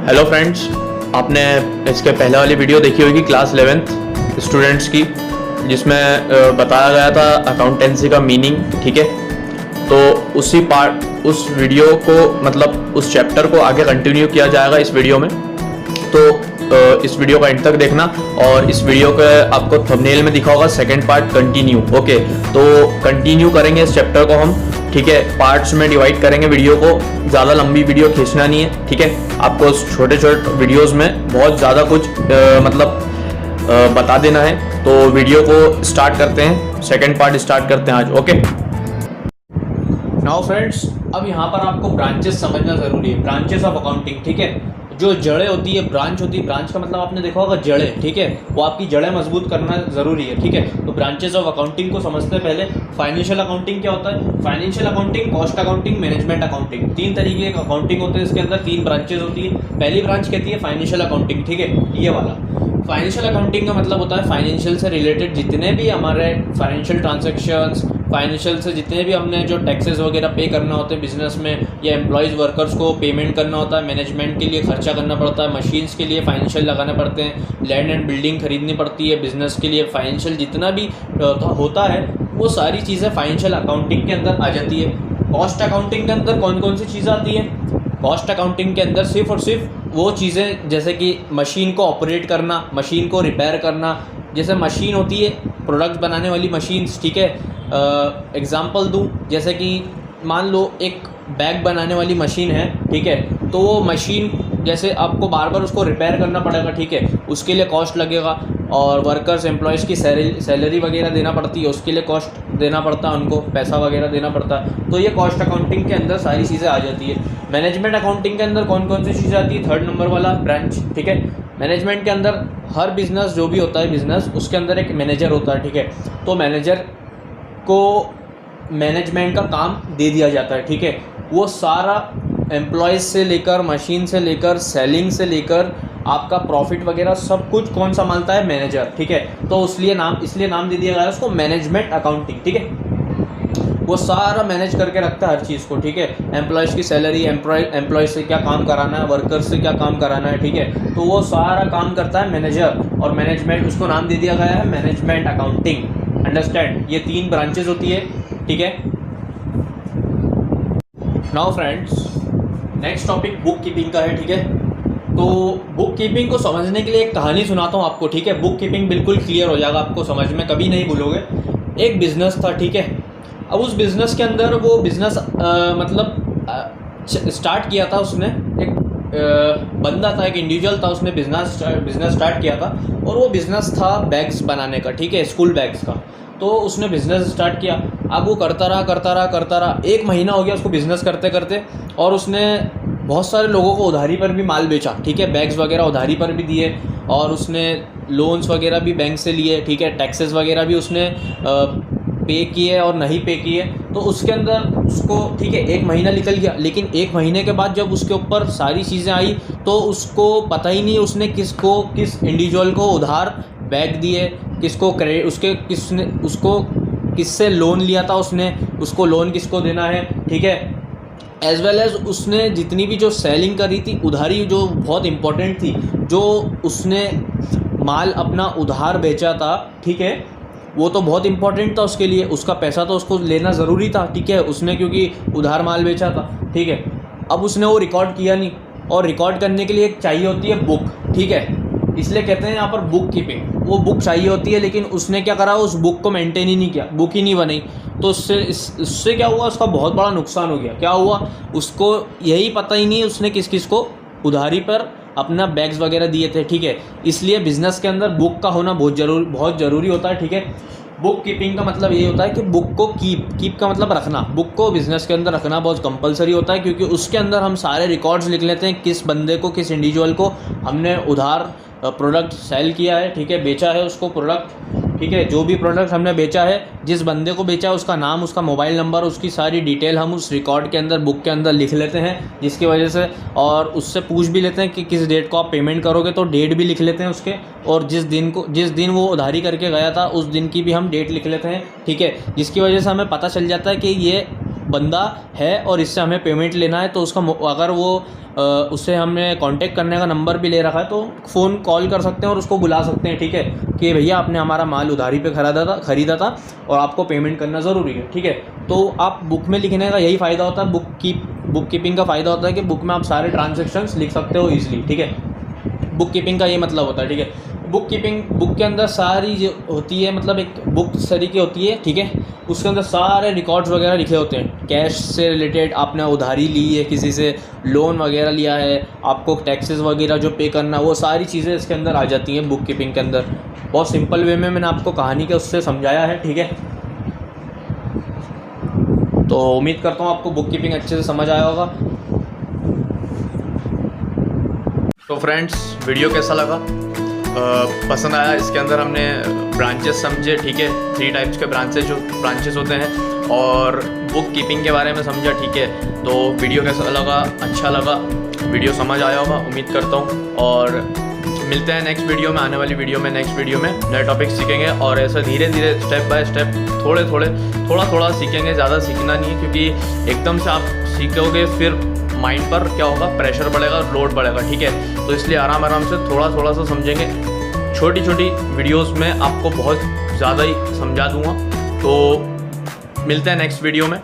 Hello friends, आपने इसके पहले वाली वीडियो देखी होगी क्लास 11th स्टूडेंट्स की, जिसमें बताया गया था अकाउंटेंसी का मीनिंग। ठीक है, तो उस वीडियो को मतलब उस चैप्टर को आगे कंटिन्यू किया जाएगा इस वीडियो में। तो इस वीडियो का एंड तक देखना, और इस वीडियो का आपको थंबनेल में दिखा होगा सेकेंड पार्ट कंटिन्यू। ओके, तो कंटिन्यू करेंगे इस चैप्टर को हम। ठीक है, पार्ट्स में डिवाइड करेंगे वीडियो को, ज़्यादा लंबी वीडियो खींचना नहीं है। ठीक है, आपको छोटे छोटे वीडियोस में बहुत ज़्यादा कुछ बता देना है। तो वीडियो को स्टार्ट करते हैं, सेकेंड पार्ट स्टार्ट करते हैं आज। ओके नाउ फ्रेंड्स, अब यहाँ पर आपको ब्रांचेस समझना ज़रूरी है, ब्रांचेस ऑफ अकाउंटिंग। ठीक है, जो जड़ें होती है, ब्रांच होती है, ब्रांच का मतलब आपने देखा होगा जड़ें। ठीक है, वो आपकी जड़ें मजबूत करना ज़रूरी है। ठीक है, तो ब्रांचेस ऑफ अकाउंटिंग को समझते पहले फाइनेंशियल अकाउंटिंग क्या होता है। Financial accounting, cost accounting, management accounting, तीन तरीके के अकाउंटिंग होते हैं। इसके अंदर तीन ब्रांचेज होती है। पहली ब्रांच कहती है फाइनेंशियल अकाउंटिंग। ठीक है, ये वाला फाइनेंशियल अकाउंटिंग का मतलब होता है फाइनेंशियल से रिलेटेड जितने भी हमारे फाइनेंशियल ट्रांजैक्शंस, फाइनेंशियल से जितने भी हमने जो टैक्सेस वगैरह पे करना होते हैं बिजनेस में, या एम्प्लॉयज़ वर्कर्स को पेमेंट करना होता है, मैनेजमेंट के लिए खर्चा करना पड़ता है, मशीन्स के लिए फाइनेंशियल लगाने पड़ते हैं, लैंड एंड बिल्डिंग खरीदनी पड़ती है बिजनेस के लिए, फाइनेंशियल जितना भी होता है वो सारी चीज़ें फाइनेंशियल अकाउंटिंग के अंदर आ जाती है। कॉस्ट अकाउंटिंग के अंदर कौन कौन सी चीज़ें आती है। कॉस्ट अकाउंटिंग के अंदर सिर्फ और सिर्फ वो चीज़ें जैसे कि मशीन को ऑपरेट करना, मशीन को रिपेयर करना। जैसे मशीन होती है प्रोडक्ट बनाने वाली मशीन्स। ठीक है, एग्ज़ाम्पल दूँ, जैसे कि मान लो एक बैग बनाने वाली मशीन है। ठीक है, तो वो मशीन जैसे आपको बार बार उसको रिपेयर करना पड़ेगा। ठीक है, उसके लिए कॉस्ट लगेगा, और वर्कर्स एम्प्लॉयज़ की सैलरी वगैरह देना पड़ती है, उसके लिए कॉस्ट देना पड़ता है, उनको पैसा वगैरह देना पड़ता है। तो ये कॉस्ट अकाउंटिंग के अंदर सारी चीज़ें आ जाती है। मैनेजमेंट अकाउंटिंग के अंदर कौन कौन सी चीज़ें आती है, थर्ड नंबर वाला ब्रांच। ठीक है, मैनेजमेंट के अंदर हर बिज़नेस जो भी होता है बिज़नेस, उसके अंदर एक मैनेजर होता है। ठीक है, तो मैनेजर को मैनेजमेंट का काम दे दिया जाता है। ठीक है, वो सारा एम्प्लॉयज़ से लेकर, मशीन से लेकर, सेलिंग से लेकर आपका प्रॉफिट वगैरह सब कुछ कौन संभालता है, मैनेजर। ठीक है, तो इसलिए नाम दे दिया गया है उसको मैनेजमेंट अकाउंटिंग। ठीक है, वो सारा मैनेज करके रखता है हर चीज़ को। ठीक है, एम्प्लॉयज़ की सैलरी, एम्प्लॉयज़ से क्या काम कराना है, वर्कर्स से क्या काम कराना है। ठीक है, तो वो सारा काम करता है मैनेजर, और मैनेजमेंट उसको नाम दे दिया गया है मैनेजमेंट अकाउंटिंग। अंडरस्टैंड, ये तीन ब्रांचेज होती है। ठीक है, now friends, next topic book keeping का है। ठीक है, तो बुक कीपिंग को समझने के लिए एक कहानी सुनाता हूँ आपको। ठीक है, बुक कीपिंग बिल्कुल क्लियर हो जाएगा आपको समझ में, कभी नहीं भूलोगे। एक बिज़नेस था। ठीक है, अब उस बिज़नेस के अंदर वो बिज़नेस स्टार्ट किया था उसने, एक बंदा था, एक इंडिविजुअल था, उसने बिज़नेस स्टार्ट किया था, और वो बिज़नेस था बैग्स बनाने का। ठीक है, स्कूल बैग्स का। तो उसने बिज़नेस स्टार्ट किया, अब वो करता रहा। एक महीना हो गया उसको बिज़नेस करते करते, और उसने बहुत सारे लोगों को उधारी पर भी माल बेचा। ठीक है, बैग्स वगैरह उधारी पर भी दिए, और उसने लोन्स वगैरह भी बैंक से लिए। ठीक है, टैक्सेस वगैरह भी उसने पे किए और नहीं पे किए। तो उसके अंदर उसको, ठीक है, एक महीना निकल गया, लेकिन एक महीने के बाद जब उसके ऊपर सारी चीज़ें आई तो उसको पता ही नहीं उसने किस इंडिविजुअल को उधार बैग दिए, किससे लोन लिया था उसको लोन किसको देना है। ठीक है, एज वेल एज उसने जितनी भी जो सेलिंग करी थी उधारी, जो बहुत इम्पोर्टेंट थी, जो उसने माल अपना उधार बेचा था। ठीक है, वो तो बहुत इंपॉर्टेंट था उसके लिए, उसका पैसा तो उसको लेना ज़रूरी था। ठीक है, उसने क्योंकि उधार माल बेचा था। ठीक है, अब उसने वो रिकॉर्ड किया नहीं, और रिकॉर्ड करने के लिए एक चाहिए होती है बुक। ठीक है, इसलिए कहते हैं यहाँ पर बुक कीपिंग, वो बुक चाहिए होती है, लेकिन उसने क्या करा, उस बुक को मेंटेन ही नहीं किया, बुक ही नहीं बनाई। तो उससे क्या हुआ, उसका बहुत बड़ा नुकसान हो गया। क्या हुआ, उसको यही पता ही नहीं उसने किस किस को उधारी पर अपना बैग्स वगैरह दिए थे। ठीक है, इसलिए बिज़नेस के अंदर बुक का होना बहुत ज़रूरी होता है। ठीक है, बुक कीपिंग का मतलब ये होता है कि बुक को कीप का मतलब रखना, बुक को बिज़नेस के अंदर रखना बहुत कंपलसरी होता है, क्योंकि उसके अंदर हम सारे रिकॉर्ड्स लिख लेते हैं, किस बंदे को, किस इंडिविजुअल को हमने उधार प्रोडक्ट सेल किया है। ठीक है, बेचा है उसको प्रोडक्ट। ठीक है, जो भी प्रोडक्ट हमने बेचा है, जिस बंदे को बेचा है उसका नाम, उसका मोबाइल नंबर, उसकी सारी डिटेल हम उस रिकॉर्ड के अंदर, बुक के अंदर लिख लेते हैं, जिसकी वजह से, और उससे पूछ भी लेते हैं कि किस डेट को आप पेमेंट करोगे, तो डेट भी लिख लेते हैं उसके, और जिस दिन वो उधारी करके गया था उस दिन की भी हम डेट लिख लेते हैं। ठीक है, जिसकी वजह से हमें पता चल जाता है कि ये बंदा है और इससे हमें पेमेंट लेना है, तो उसका अगर वो उससे हमने कांटेक्ट करने का नंबर भी ले रखा है तो फ़ोन कॉल कर सकते हैं और उसको बुला सकते हैं, ठीक है, कि भैया आपने हमारा माल उधारी पे ख़रीदा था और आपको पेमेंट करना ज़रूरी है, ठीक है। तो आप बुक में लिखने का यही फ़ायदा होता है, बुक कीपिंग का फ़ायदा होता है कि बुक में आप सारे ट्रांजेक्शन्स लिख सकते हो ईजिली, ठीक है। बुक कीपिंग का ये मतलब होता है, ठीक है। बुक के अंदर सारी जो होती है, मतलब एक बुक तरीके होती है, ठीक है, उसके अंदर सारे रिकॉर्ड्स वगैरह लिखे होते हैं, कैश से रिलेटेड, आपने उधारी ली है किसी से, लोन वगैरह लिया है, आपको टैक्सेस वगैरह जो पे करना, वो सारी चीज़ें इसके अंदर आ जाती हैं बुक कीपिंग के अंदर। बहुत सिंपल वे में मैंने आपको कहानी के उससे समझाया है, ठीक है। तो उम्मीद करता हूँ आपको बुक कीपिंग अच्छे से समझ आया होगा। तो फ्रेंड्स, वीडियो कैसा लगा, पसंद आया? इसके अंदर हमने ब्रांचेस समझे, ठीक है, 3 टाइप्स के ब्रांचेस होते हैं, और बुक कीपिंग के बारे में समझा, ठीक है। तो वीडियो कैसा लगा? अच्छा लगा, वीडियो समझ आया होगा उम्मीद करता हूँ। और मिलते हैं नेक्स्ट वीडियो में, आने वाली वीडियो में, नेक्स्ट वीडियो में नए टॉपिक सीखेंगे, और ऐसा धीरे धीरे स्टेप बाय स्टेप थोड़ा सीखेंगे, ज़्यादा सीखना नहीं है, क्योंकि एकदम से आप सीखोगे फिर माइंड पर क्या होगा, प्रेशर बढ़ेगा, लोड बढ़ेगा, ठीक है। तो इसलिए आराम से थोड़ा सा समझेंगे। छोटी वीडियोस में आपको बहुत ज़्यादा ही समझा दूँगा। तो मिलते हैं नेक्स्ट वीडियो में।